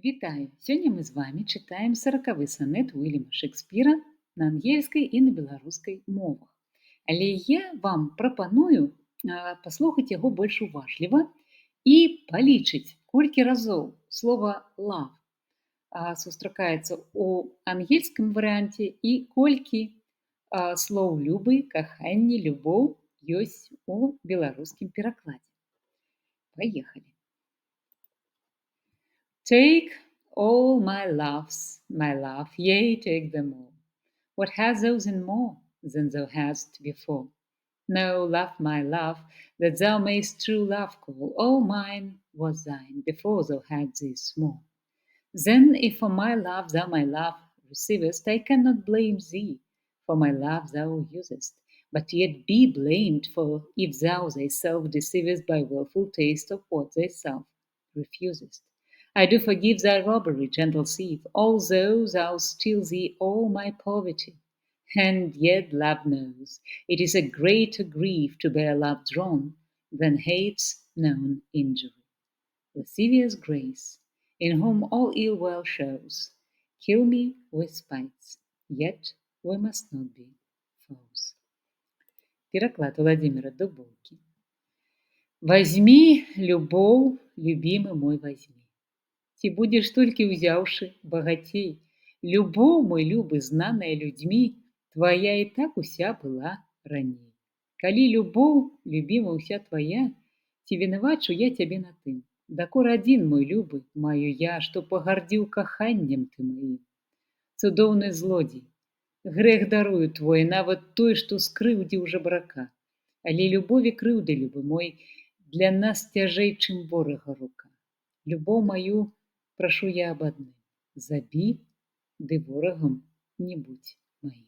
Вітаю! Сёння мы з вами чытаем 40 сонет Уільяма Шекспіра на ангельскай і на беларускай мовах. Але я вам прапаную паслухаць яго больш уважліва і палічыць, колькі разоў слова love сустракаецца ў ангельскім варыянце і колькі слоў любы, каханне, любоў ёсць у беларускім перакладзе. Паехалі! Take all my love, yea, take them all. What hast thou in more than thou hadst before? No, love, my love, that thou mayst true love call. All mine was thine before thou hadst this more. Then, if for my love thou my love receivest, I cannot blame thee, for my love thou usest, but yet be blamed for if thou thyself deceivest by wilful taste of what thyself refusest. I do forgive thy robbery, gentle thief, although thou steal thee all my poverty. And yet love knows it is a greater grief to bear love's wrong than hate's known injury. Lascivious grace, in whom all ill well shows, kill me with spites, yet we must not be foes. Пераклад Владимира Дубоўкі. Возьми, любоў, любимый мой, возьми. Ці будзеш толькі ўзяўшы багацей, любоў, мой любы, знаная людзьмі, твая і так уся была раней. Калі любоў, любіма ўся твая, ці вінавачу я цябе на тым. Дакор адзін, мой любы, маю я, што пагардзіў каханнем ты маім. Цудоўны злодзей, грэх дарую твой, нават той, што скрыўдзіў жабрака. Але любові крыўды, любы мой, для нас цяжэй, чым ворага рука. Любоў маю прашу я об адным: забі, ды ворагам не будь маім.